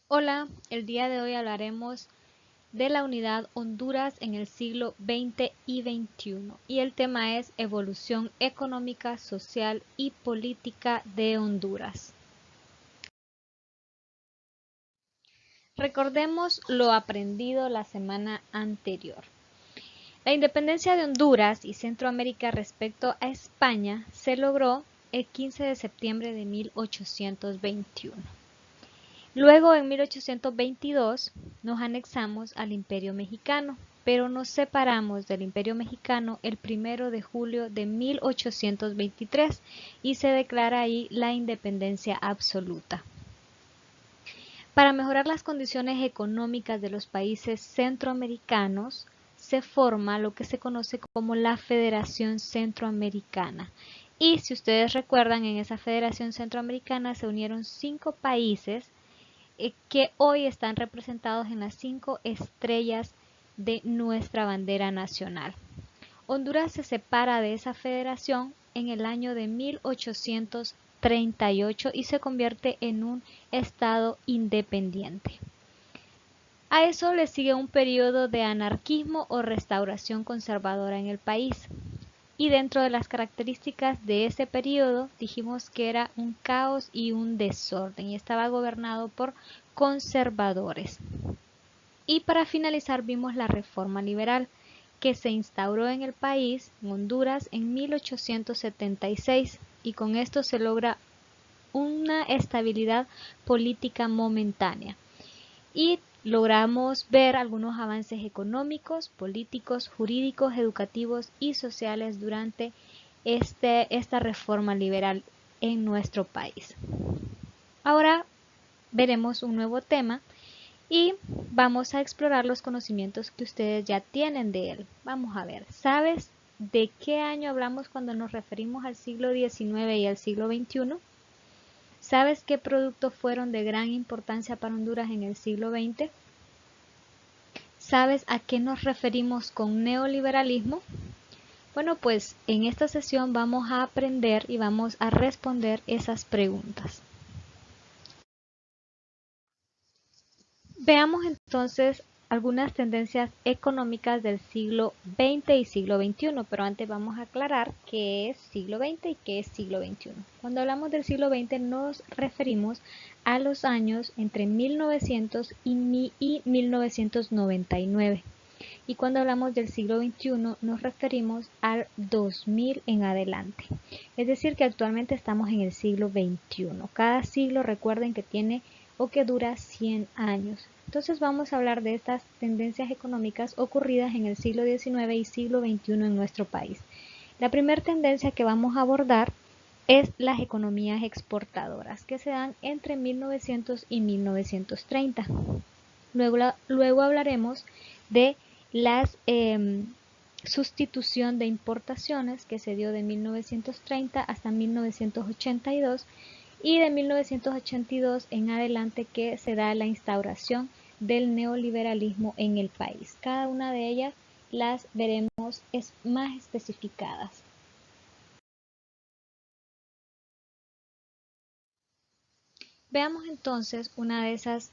Hola, el día de hoy hablaremos de la unidad Honduras en el siglo XX y XXI y el tema es evolución económica, social y política de Honduras. Recordemos lo aprendido la semana anterior. La independencia de Honduras y Centroamérica respecto a España se logró el 15 de septiembre de 1821. Luego, en 1822, nos anexamos al Imperio Mexicano, pero nos separamos del Imperio Mexicano el 1 de julio de 1823 y se declara ahí la independencia absoluta. Para mejorar las condiciones económicas de los países centroamericanos, se forma lo que se conoce como la Federación Centroamericana. Y si ustedes recuerdan, en esa Federación Centroamericana se unieron 5 países que hoy están representados en las 5 estrellas de nuestra bandera nacional. Honduras se separa de esa federación en el año de 1838 y se convierte en un estado independiente. A eso le sigue un periodo de anarquismo o restauración conservadora en el país. Y dentro de las características de ese periodo dijimos que era un caos y un desorden y estaba gobernado por conservadores. Y para finalizar vimos la reforma liberal que se instauró en el país, en Honduras, en 1876 y con esto se logra una estabilidad política momentánea. Y logramos ver algunos avances económicos, políticos, jurídicos, educativos y sociales durante esta reforma liberal en nuestro país. Ahora veremos un nuevo tema y vamos a explorar los conocimientos que ustedes ya tienen de él. Vamos a ver, ¿sabes de qué año hablamos cuando nos referimos al siglo XIX y al siglo XXI? ¿Sabes qué productos fueron de gran importancia para Honduras en el siglo XX? ¿Sabes a qué nos referimos con neoliberalismo? Bueno, pues en esta sesión vamos a aprender y vamos a responder esas preguntas. Veamos entonces algunas tendencias económicas del siglo XX y siglo XXI, pero antes vamos a aclarar qué es siglo XX y qué es siglo XXI. Cuando hablamos del siglo XX nos referimos a los años entre 1900 y 1999. Y cuando hablamos del siglo XXI nos referimos al 2000 en adelante. Es decir, que actualmente estamos en el siglo XXI. Cada siglo, recuerden que tiene o que dura 100 años. Entonces vamos a hablar de estas tendencias económicas ocurridas en el siglo XIX y siglo XXI en nuestro país. La primera tendencia que vamos a abordar es las economías exportadoras, que se dan entre 1900 y 1930. Luego hablaremos de la sustitución de importaciones que se dio de 1930 hasta 1982 y de 1982 en adelante que se da la instauración del neoliberalismo en el país. Cada una de ellas las veremos más especificadas. Veamos entonces una de esas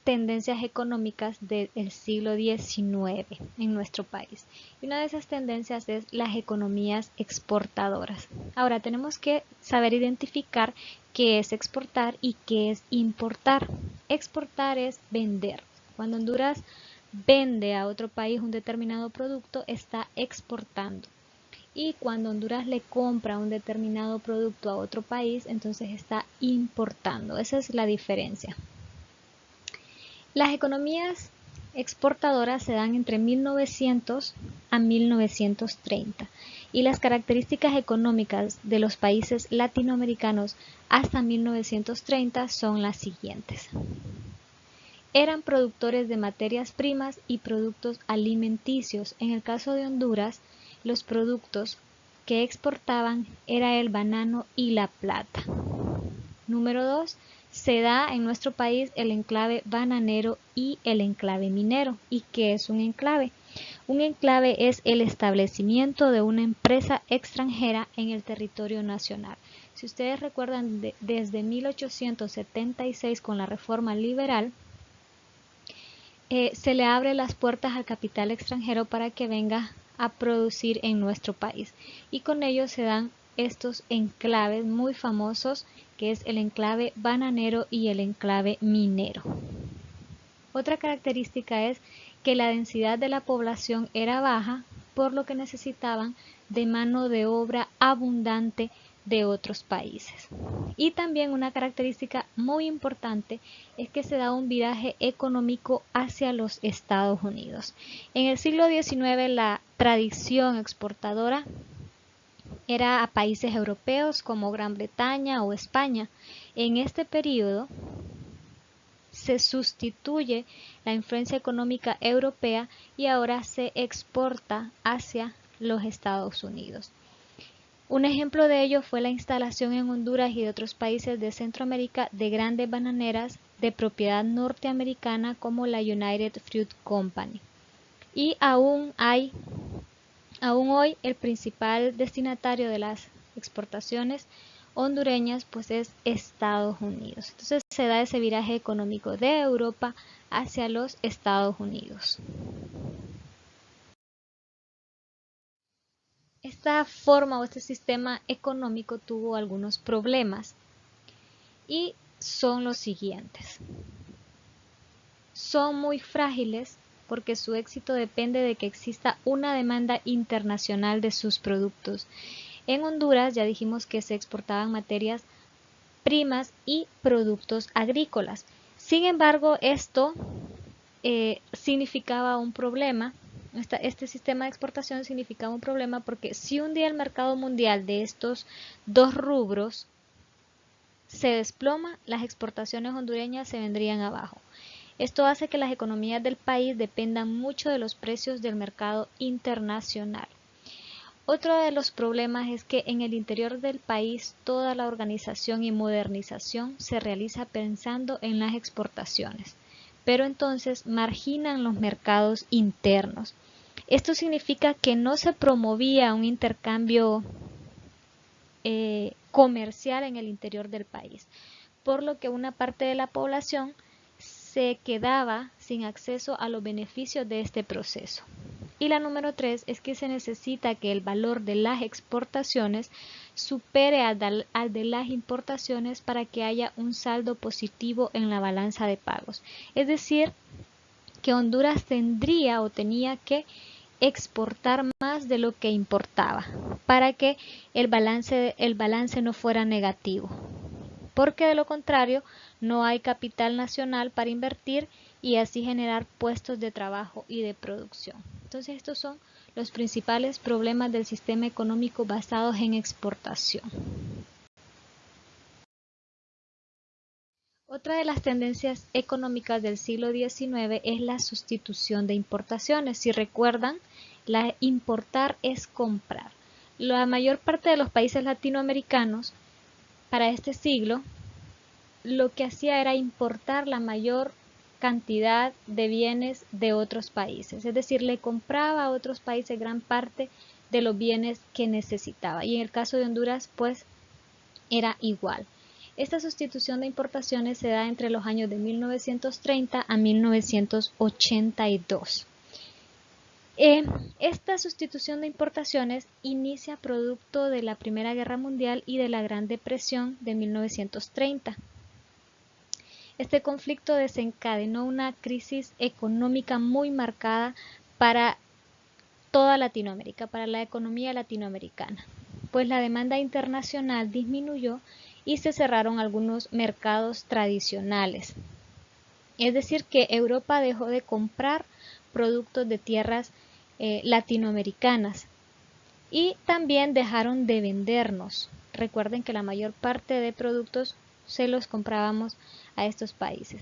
tendencias económicas del siglo XIX en nuestro país. Y una de esas tendencias es las economías exportadoras. Ahora tenemos que saber identificar qué es exportar y qué es importar. Exportar es vender. Cuando Honduras vende a otro país un determinado producto, está exportando. Y cuando Honduras le compra un determinado producto a otro país, entonces está importando. Esa es la diferencia. Las economías exportadoras se dan entre 1900 a 1930 y las características económicas de los países latinoamericanos hasta 1930 son las siguientes. Eran productores de materias primas y productos alimenticios. En el caso de Honduras, los productos que exportaban era el banano y la plata. Número 2. Se da en nuestro país el enclave bananero y el enclave minero. ¿Y qué es un enclave? Un enclave es el establecimiento de una empresa extranjera en el territorio nacional. Si ustedes recuerdan, desde 1876 con la reforma liberal, se le abre las puertas al capital extranjero para que venga a producir en nuestro país. Y con ello se dan estos enclaves muy famosos, que es el enclave bananero y el enclave minero. Otra característica es que la densidad de la población era baja, por lo que necesitaban de mano de obra abundante de otros países. Y también una característica muy importante es que se da un viraje económico hacia los Estados Unidos. En el siglo XIX la tradición exportadora era a países europeos como Gran Bretaña o España. En este periodo se sustituye la influencia económica europea y ahora se exporta hacia los Estados Unidos. Un ejemplo de ello fue la instalación en Honduras y de otros países de Centroamérica de grandes bananeras de propiedad norteamericana como la United Fruit Company. Y aún hoy el principal destinatario de las exportaciones hondureñas pues es Estados Unidos. Entonces se da ese viraje económico de Europa hacia los Estados Unidos. Esta forma o este sistema económico tuvo algunos problemas y son los siguientes. Son muy frágiles porque su éxito depende de que exista una demanda internacional de sus productos. En Honduras ya dijimos que se exportaban materias primas y productos agrícolas. Sin embargo, esto significaba un problema. Este sistema de exportación significaba un problema porque si un día el mercado mundial de estos dos rubros se desploma, las exportaciones hondureñas se vendrían abajo. Esto hace que las economías del país dependan mucho de los precios del mercado internacional. Otro de los problemas es que en el interior del país toda la organización y modernización se realiza pensando en las exportaciones, pero entonces marginan los mercados internos. Esto significa que no se promovía un intercambio comercial en el interior del país, por lo que una parte de la población se quedaba sin acceso a los beneficios de este proceso. Y la número 3 es que se necesita que el valor de las exportaciones supere al de las importaciones para que haya un saldo positivo en la balanza de pagos. Es decir, que Honduras tendría o tenía que exportar más de lo que importaba para que el balance no fuera negativo, porque de lo contrario no hay capital nacional para invertir y así generar puestos de trabajo y de producción. Entonces estos son los principales problemas del sistema económico basados en exportación. Otra de las tendencias económicas del siglo XIX es la sustitución de importaciones. Si recuerdan, importar es comprar. La mayor parte de los países latinoamericanos para este siglo lo que hacía era importar la mayor cantidad de bienes de otros países, es decir, le compraba a otros países gran parte de los bienes que necesitaba, y en el caso de Honduras pues era igual. Esta sustitución de importaciones se da entre los años de 1930 a 1982. Esta sustitución de importaciones inicia producto de la Primera Guerra Mundial y de la Gran Depresión de 1930. Este conflicto desencadenó una crisis económica muy marcada para toda Latinoamérica, para la economía latinoamericana, pues la demanda internacional disminuyó y se cerraron algunos mercados tradicionales. Es decir, que Europa dejó de comprar productos de tierras latinoamericanas y también dejaron de vendernos. Recuerden que la mayor parte de productos se los comprábamos a estos países,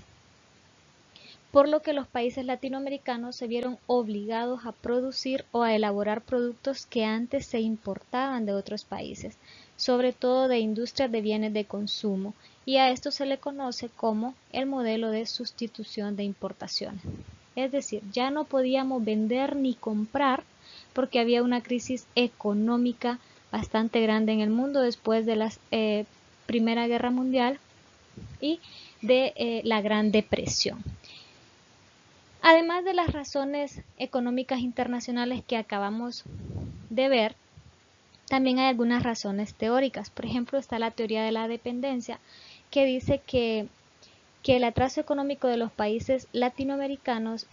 por lo que los países latinoamericanos se vieron obligados a producir o a elaborar productos que antes se importaban de otros países, sobre todo de industrias de bienes de consumo, y a esto se le conoce como el modelo de sustitución de importaciones. Es decir, ya no podíamos vender ni comprar porque había una crisis económica bastante grande en el mundo después de la Primera Guerra Mundial y de la Gran Depresión. Además de las razones económicas internacionales que acabamos de ver, también hay algunas razones teóricas. Por ejemplo, está la teoría de la dependencia, que dice que el atraso económico de los países latinoamericanos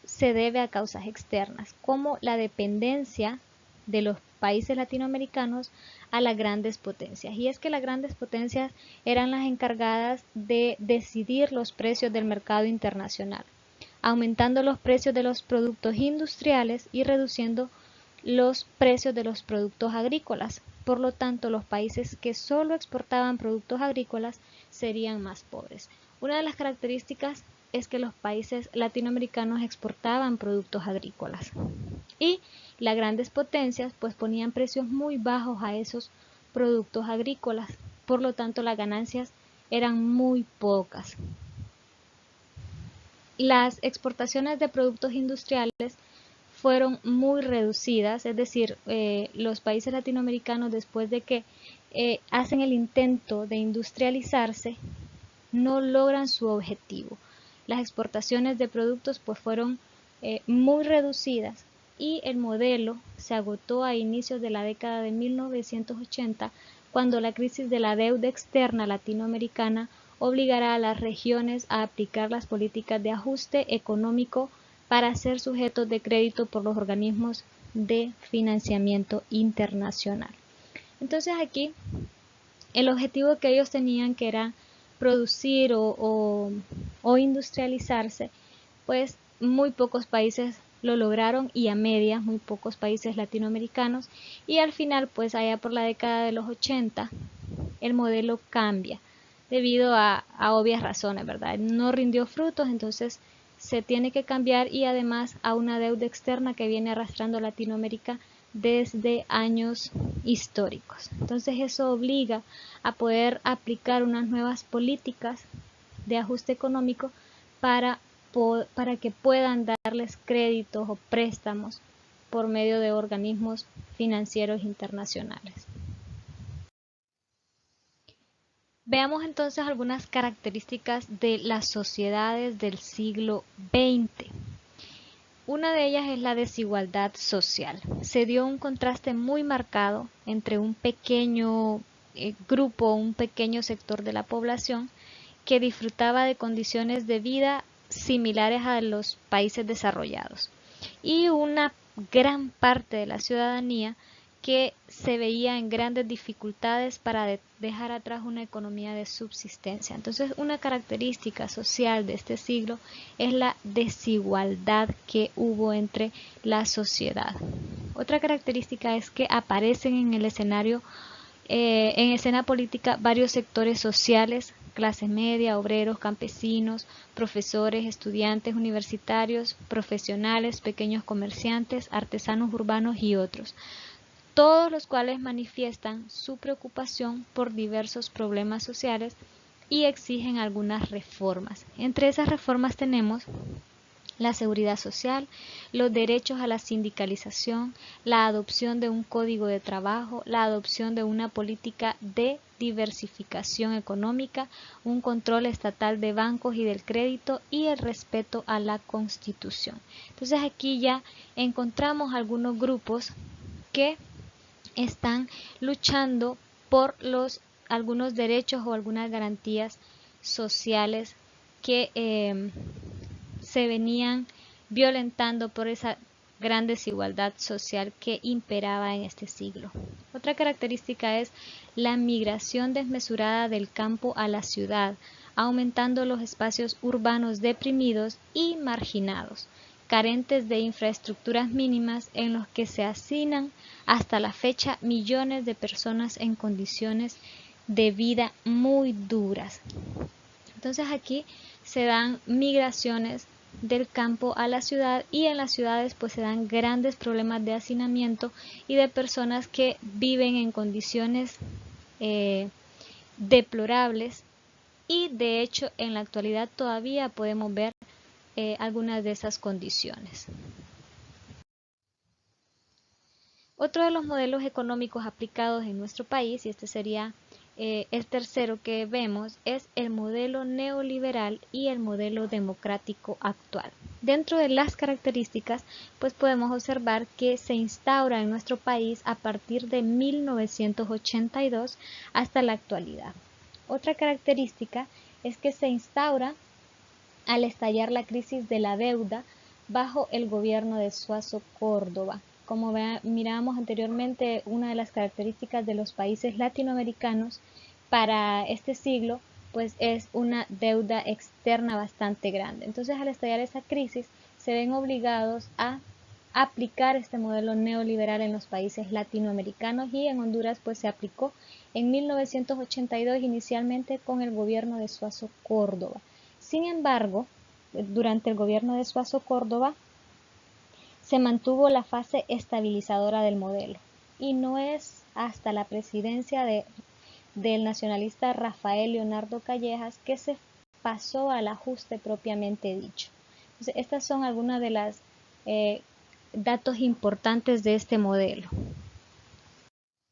se debe a causas externas, como la dependencia de los países latinoamericanos a las grandes potencias. Y es que las grandes potencias eran las encargadas de decidir los precios del mercado internacional, aumentando los precios de los productos industriales y reduciendo los precios de los productos agrícolas. Por lo tanto, los países que solo exportaban productos agrícolas serían más pobres. Una de las características es que los países latinoamericanos exportaban productos agrícolas y las grandes potencias pues ponían precios muy bajos a esos productos agrícolas. Por lo tanto, las ganancias eran muy pocas. Las exportaciones de productos industriales fueron muy reducidas, es decir, los países latinoamericanos, después de que hacen el intento de industrializarse, no logran su objetivo. Las exportaciones de productos pues fueron muy reducidas y el modelo se agotó a inicios de la década de 1980, cuando la crisis de la deuda externa latinoamericana obligará a las regiones a aplicar las políticas de ajuste económico para ser sujetos de crédito por los organismos de financiamiento internacional. Entonces aquí el objetivo que ellos tenían, que era producir o industrializarse, pues muy pocos países lo lograron, y a medias muy pocos países latinoamericanos, y al final pues allá por la década de los 80 el modelo cambia debido a obvias razones, ¿verdad? No rindió frutos, entonces se tiene que cambiar, y además a una deuda externa que viene arrastrando Latinoamérica desde años históricos. Entonces eso obliga a poder aplicar unas nuevas políticas de ajuste económico para que puedan darles créditos o préstamos por medio de organismos financieros internacionales. Veamos entonces algunas características de las sociedades del siglo XX. Una de ellas es la desigualdad social. Se dio un contraste muy marcado entre un pequeño grupo, un pequeño sector de la población que disfrutaba de condiciones de vida similares a los países desarrollados, y una gran parte de la ciudadanía que se veía en grandes dificultades para dejar atrás una economía de subsistencia. Entonces, una característica social de este siglo es la desigualdad que hubo entre la sociedad. Otra característica es que aparecen en el escenario, en escena política, varios sectores sociales: clase media, obreros, campesinos, profesores, estudiantes universitarios, profesionales, pequeños comerciantes, artesanos urbanos y otros, todos los cuales manifiestan su preocupación por diversos problemas sociales y exigen algunas reformas. Entre esas reformas tenemos la seguridad social, los derechos a la sindicalización, la adopción de un código de trabajo, la adopción de una política de diversificación económica, un control estatal de bancos y del crédito, y el respeto a la Constitución. Entonces aquí ya encontramos algunos grupos que están luchando por algunos derechos o algunas garantías sociales que se venían violentando por esa gran desigualdad social que imperaba en este siglo. Otra característica es la migración desmesurada del campo a la ciudad, aumentando los espacios urbanos deprimidos y marginados, carentes de infraestructuras mínimas, en los que se hacinan hasta la fecha millones de personas en condiciones de vida muy duras. Entonces aquí se dan migraciones del campo a la ciudad, y en las ciudades pues se dan grandes problemas de hacinamiento y de personas que viven en condiciones deplorables, y de hecho en la actualidad todavía podemos ver algunas de esas condiciones. Otro de los modelos económicos aplicados en nuestro país, y este sería el tercero que vemos, es el modelo neoliberal y el modelo democrático actual. Dentro de las características, pues podemos observar que se instaura en nuestro país a partir de 1982 hasta la actualidad. Otra característica es que se instaura al estallar la crisis de la deuda bajo el gobierno de Suazo Córdoba. Como mirábamos anteriormente, una de las características de los países latinoamericanos para este siglo pues es una deuda externa bastante grande. Entonces, al estallar esa crisis, se ven obligados a aplicar este modelo neoliberal en los países latinoamericanos, y en Honduras pues se aplicó en 1982 inicialmente con el gobierno de Suazo Córdoba. Sin embargo, durante el gobierno de Suazo Córdoba se mantuvo la fase estabilizadora del modelo, y no es hasta la presidencia del nacionalista Rafael Leonardo Callejas que se pasó al ajuste propiamente dicho. Entonces, estas son algunas de las datos importantes de este modelo.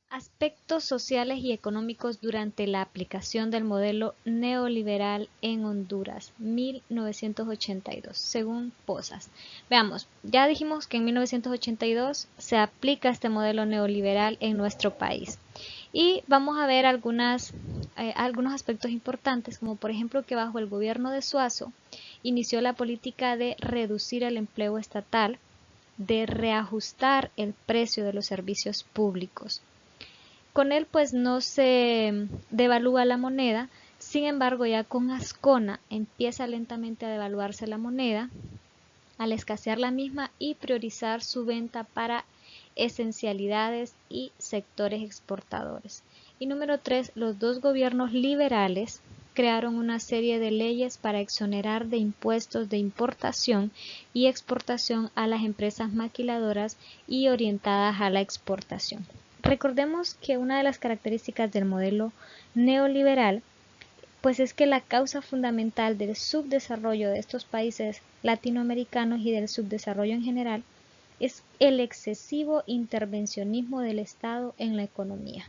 Aspectos sociales y económicos durante la aplicación del modelo neoliberal en Honduras, 1982, según Posas. Veamos, ya dijimos que en 1982 se aplica este modelo neoliberal en nuestro país. Y vamos a ver algunos aspectos importantes, como por ejemplo que bajo el gobierno de Suazo inició la política de reducir el empleo estatal, de reajustar el precio de los servicios públicos. Con él pues no se devalúa la moneda, sin embargo ya con Ascona empieza lentamente a devaluarse la moneda, al escasear la misma, y priorizar su venta para esencialidades y sectores exportadores. Y número 3, los dos gobiernos liberales crearon una serie de leyes para exonerar de impuestos de importación y exportación a las empresas maquiladoras y orientadas a la exportación. Recordemos que una de las características del modelo neoliberal pues es que la causa fundamental del subdesarrollo de estos países latinoamericanos y del subdesarrollo en general es el excesivo intervencionismo del Estado en la economía,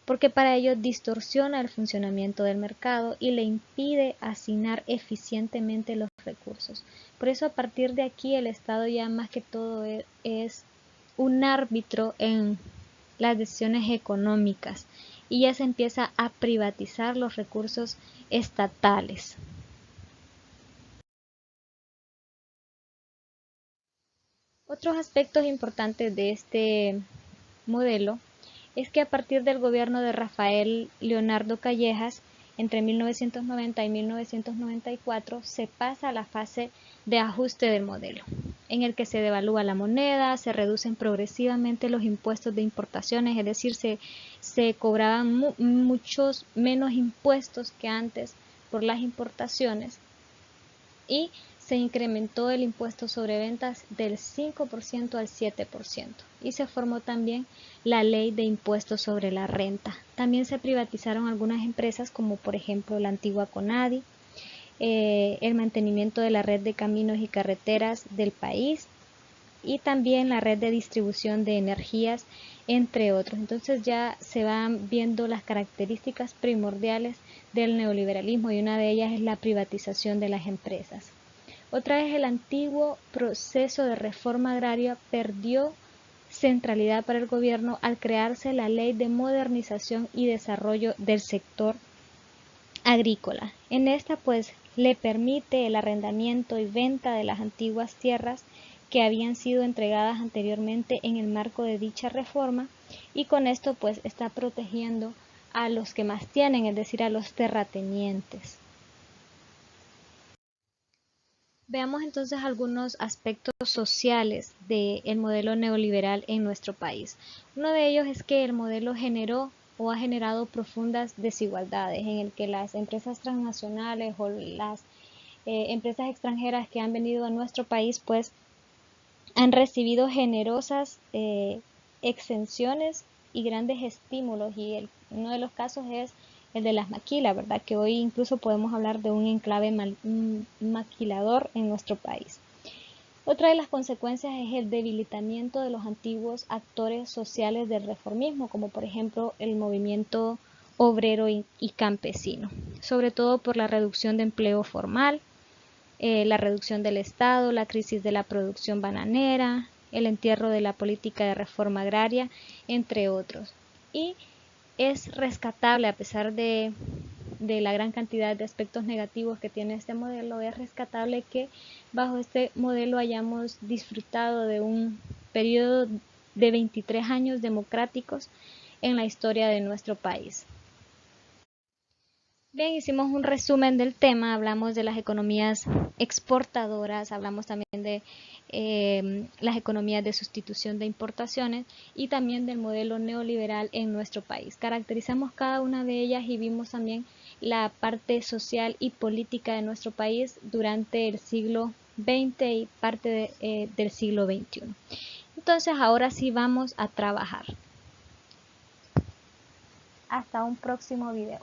porque para ello distorsiona el funcionamiento del mercado y le impide asignar eficientemente los recursos. Por eso, a partir de aquí, el Estado ya más que todo es un árbitro en las decisiones económicas, y ya se empieza a privatizar los recursos estatales. Otros aspectos importantes de este modelo es que a partir del gobierno de Rafael Leonardo Callejas, entre 1990 y 1994, se pasa a la fase de ajuste del modelo, en el que se devalúa la moneda, se reducen progresivamente los impuestos de importaciones, es decir, se cobraban muchos menos impuestos que antes por las importaciones, y se incrementó el impuesto sobre ventas del 5% al 7%, y se formó también la ley de impuestos sobre la renta. También se privatizaron algunas empresas, como por ejemplo la antigua CONADI, el mantenimiento de la red de caminos y carreteras del país, y también la red de distribución de energías, entre otros. Entonces ya se van viendo las características primordiales del neoliberalismo, y una de ellas es la privatización de las empresas. Otra vez, el antiguo proceso de reforma agraria perdió centralidad para el gobierno al crearse la Ley de Modernización y Desarrollo del Sector Agrícola. En esta pues le permite el arrendamiento y venta de las antiguas tierras que habían sido entregadas anteriormente en el marco de dicha reforma, y con esto pues está protegiendo a los que más tienen, es decir, a los terratenientes. Veamos entonces algunos aspectos sociales del modelo neoliberal en nuestro país. Uno de ellos es que el modelo generó o ha generado profundas desigualdades, en el que las empresas transnacionales o las empresas extranjeras que han venido a nuestro país pues han recibido generosas exenciones y grandes estímulos, y uno de los casos es el de las maquilas, ¿verdad? Que hoy incluso podemos hablar de un enclave maquilador en nuestro país. Otra de las consecuencias es el debilitamiento de los antiguos actores sociales del reformismo, como por ejemplo el movimiento obrero y campesino, sobre todo por la reducción de empleo formal, la reducción del Estado, la crisis de la producción bananera, el entierro de la política de reforma agraria, entre otros. Y es rescatable, a pesar de la gran cantidad de aspectos negativos que tiene este modelo, es rescatable que bajo este modelo hayamos disfrutado de un periodo de 23 años democráticos en la historia de nuestro país. Bien, hicimos un resumen del tema, hablamos de las economías exportadoras, hablamos también de las economías de sustitución de importaciones y también del modelo neoliberal en nuestro país. Caracterizamos cada una de ellas y vimos también la parte social y política de nuestro país durante el siglo XX y parte del siglo XXI. Entonces ahora sí vamos a trabajar. Hasta un próximo video.